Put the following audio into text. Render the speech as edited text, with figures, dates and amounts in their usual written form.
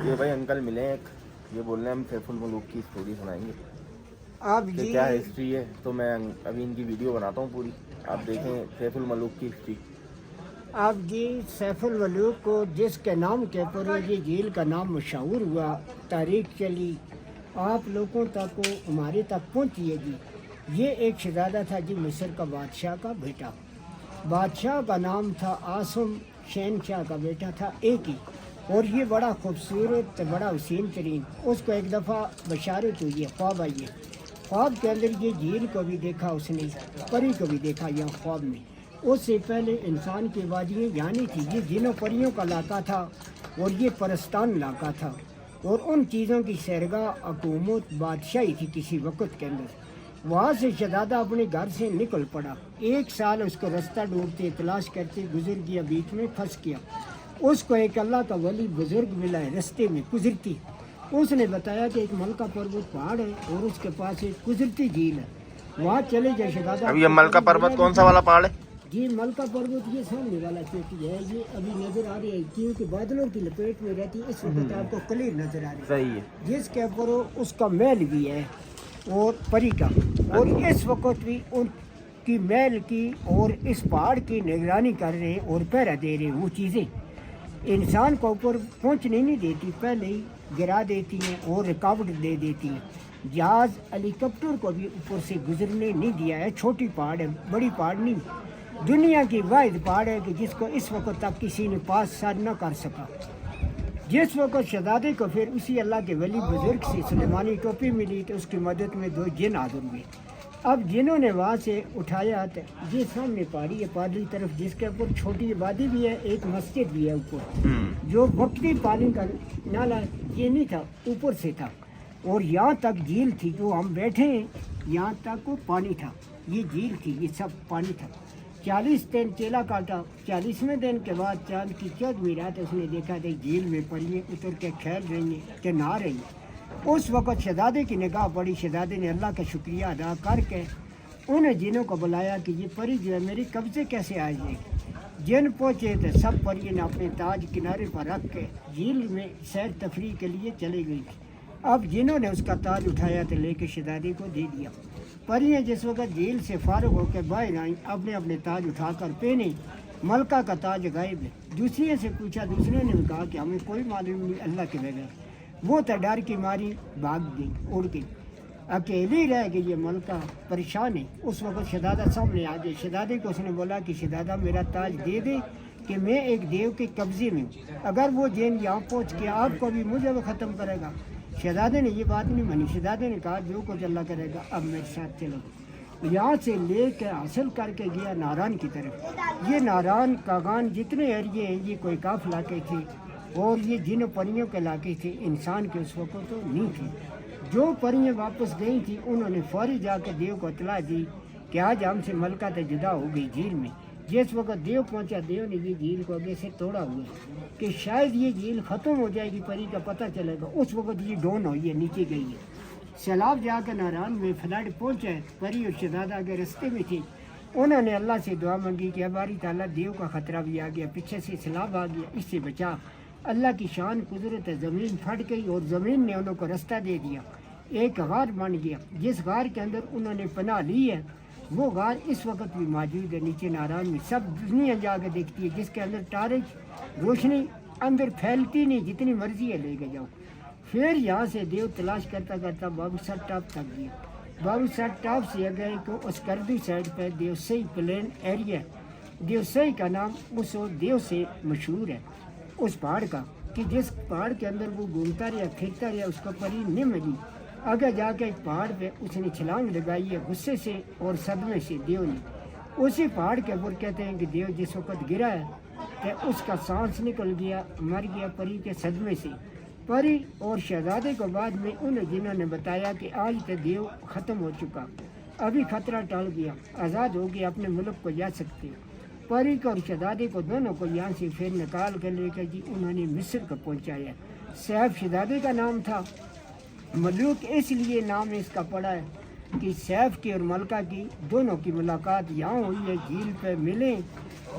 یہ بھائی انکل ملے ہیں، یہ بول رہے ہیں ہم سیف الملوک کی اسٹوری سنائیں گے آپ کہ جی کیا ہسٹری ہے. تو میں ابھی ان کی ویڈیو بناتا ہوں پوری، آپ دیکھیں سیف الملوک کی ہسٹری. آپ جی سیف الملوک کو جس کے نام کے پر یہ جھیل کا نام مشہور ہوا، تاریخ چلی، آپ لوگوں تک ہمارے تک پہنچی ہے جی. یہ ایک شہزادہ تھا جی، مصر کا بادشاہ کا بیٹا. بادشاہ کا نام تھا عاصم، شہنشاہ کا بیٹا تھا ایک ہی. اور یہ بڑا خوبصورت، بڑا حسین ترین. اس کو ایک دفعہ بشارت ہوئی ہے، خواب آئی ہے. خواب کے اندر یہ جھیل کو بھی دیکھا اس نے، پری کو بھی دیکھا یہاں خواب میں. اس سے پہلے انسان کی وادیاں یہاں نہیں تھی، یہ جنوں پریوں کا علاقہ تھا اور یہ پرستان علاقہ تھا. اور ان چیزوں کی سیرگاہ حکومت بادشاہی تھی کسی وقت کے اندر. وہاں سے شہزادہ اپنے گھر سے نکل پڑا. 1 سال اس کو رستہ ڈھونڈتے تلاش کرتے گزر گیا، بیچ میں پھنس گیا. اس کو ایک اللہ کا ولی بزرگ ملا ہے رستے میں گزرتی. اس نے بتایا کہ ایک ملکہ پروت پہاڑ ہے اور اس کے پاس ایک گزرتی جھیل ہے، وہاں چلے جائے شہزادہ. اب یہ ملکہ پروت کون سا والا پہاڑ ہے؟ جی ملکہ پروت یہ سامنے والا چوٹی ہے، یہ ابھی نظر آ رہی ہے کیونکہ بادلوں کی لپیٹ میں رہتی ہے، اس وقت آپ کو کلیئر نظر آ رہی ہے. صحیح ہے. جس کے اوپر اس کا محل بھی ہے اور پری کا. اور اس وقت بھی ان کی محل کی اور اس پہاڑ کی نگرانی کر رہے ہیں اور پہرا دے رہے ہیں. وہ چیزیں انسان کو اوپر پہنچنے نہیں دیتی، پہلے ہی گرا دیتی ہیں اور رکاوٹ دے دیتی ہیں. جہاز ہیلی کاپٹر کو بھی اوپر سے گزرنے نہیں دیا ہے. چھوٹی پہاڑ ہے، بڑی پہاڑ نہیں. دنیا کی واحد پہاڑ ہے کہ جس کو اس وقت تک کسی نے پاس سر نہ کر سکا. جس وقت شہزادے کو پھر اسی اللہ کے ولی بزرگ سے سلیمانی ٹوپی ملی تو اس کی مدد میں 2 جن حاضر ہوئے. اب جنہوں نے وہاں سے اٹھایا تو یہ سامنے پہاڑی ہے پادری طرف، جس کے اوپر چھوٹی آبادی بھی ہے، ایک مسجد بھی ہے اوپر. جو وقتی پانی کا نالا یہ نہیں تھا، اوپر سے تھا. اور یہاں تک جھیل تھی جو ہم بیٹھے ہیں، یہاں تک پانی تھا. یہ جھیل تھی، یہ سب پانی تھا. 40 دن چیلا کاٹا. 40ویں دن کے بعد چاند کی 14ویں رات اس نے دیکھا تھا جھیل میں پریاں اتر کے کھیل رہی ہیں کہ نہا رہی ہیں. اس وقت شہزادے کی نگاہ پڑی. شہزادے نے اللہ کا شکریہ ادا کر کے انہیں جنوں کو بلایا کہ یہ پری جو ہے میری قبضے کیسے آ جائے گی. جن پہنچے تو سب پریوں نے اپنے تاج کنارے پر رکھ کے جھیل میں سیر تفریح کے لیے چلے گئی تھی. اب جنہوں نے اس کا تاج اٹھایا تو لے کے شہزادے کو دے دیا. پریاں جس وقت جھیل سے فارغ ہو کے باہر آئیں، اپنے اپنے تاج اٹھا کر پہنے. ملکہ کا تاج غائب ہے. دوسرے سے پوچھا، دوسرے نے کہا کہ ہمیں کوئی معلوم نہیں اللہ کے بغیر. وہ تو ڈر کی ماری بھاگ گئی، اڑ گئی، اکیلی رہ گئی. یہ ملکہ پریشان ہے. اس وقت شہزادہ سامنے آ گئے. شہزادے کو اس نے بولا کہ شہزادہ میرا تاج دے دے کہ میں ایک دیو کے قبضے میں ہوں. اگر وہ جین یہاں پہنچ کے آپ کو بھی مجھے بھی ختم کرے گا. شہزادے نے یہ بات نہیں مانی. شہزادے نے کہا جو کچھ اللہ کرے گا اب میرے ساتھ چلو. یہاں سے لے کے حاصل کر کے گیا ناران کی طرف. یہ ناران کاغان جتنے ایریے ہیں یہ کوئی کاف علاقے تھے اور یہ جن پریوں کے علاقے تھے. انسان کے اس وقت تو نہیں تھے. جو پریاں واپس گئی تھیں انہوں نے فوری جا کے دیو کو اطلاع دی کہ آج ہم سے ملکہ تو جدا ہو گئی جھیل میں. جس وقت دیو پہنچا، دیو نے یہ جھیل کو آگے سے توڑا ہوا کہ شاید یہ جھیل ختم ہو جائے گی، پری کا پتہ چلے گا. اس وقت یہ ڈون ہوئی ہے، نیچے گئی ہے. سیلاب جا کے ناران میں فلڈ پہنچا. پری اور شہزادہ آگے رستے میں تھے. انہوں نے اللہ سے دعا مانگی کہ باری تعالیٰ دیو کا خطرہ بھی آ گیا، پیچھے سے سیلاب آ گیا، اس سے بچا. اللہ کی شان قدرت ہے، زمین پھٹ گئی اور زمین نے انہوں کو رستہ دے دیا. ایک غار بن گیا. جس غار کے اندر انہوں نے پناہ لی ہے وہ غار اس وقت بھی موجود ہے نیچے ناران میں. سب دنیا جا کے دیکھتی ہے، جس کے اندر ٹارچ روشنی اندر پھیلتی نہیں، جتنی مرضی ہے لے کے جاؤ. پھر یہاں سے دیو تلاش کرتا کرتا بابو سر ٹاپ تک گیا. بابو سر ٹاپ سے گئے کہ اس کردی سائڈ پہ دیوسئی پلین ایریا. دیوسئی کا نام اس دیو سے مشہور ہے اس پہاڑ کا کہ جس پہاڑ کے اندر وہ گھومتا رہا پھرتا رہا، اس کو پری نہیں ملی. آگے جا کے ایک پہاڑ پہ اس نے چھلانگ لگائی ہے غصے سے اور صدمے سے دیو نے. اسی پہاڑ کے اوپر کہتے ہیں کہ دیو جس وقت گرا ہے کہ اس کا سانس نکل گیا، مر گیا پری کے صدمے سے. پری اور شہزادے کو بعد میں انہیں جنہوں نے بتایا کہ آج تو دیو ختم ہو چکا، ابھی خطرہ ٹل گیا، آزاد ہو گیا، اپنے ملک کو جا سکتے. پری کو اور شہزادے کو دونوں کو یہاں سے پھر نکال کے لے کر جی انہوں نے مصر کو پہنچایا. سیف شہزادے کا نام تھا. ملوک اس لیے نام اس کا پڑا ہے کہ سیف کی اور ملکہ کی دونوں کی ملاقات یہاں ہوئی ہے. جھیل پہ ملے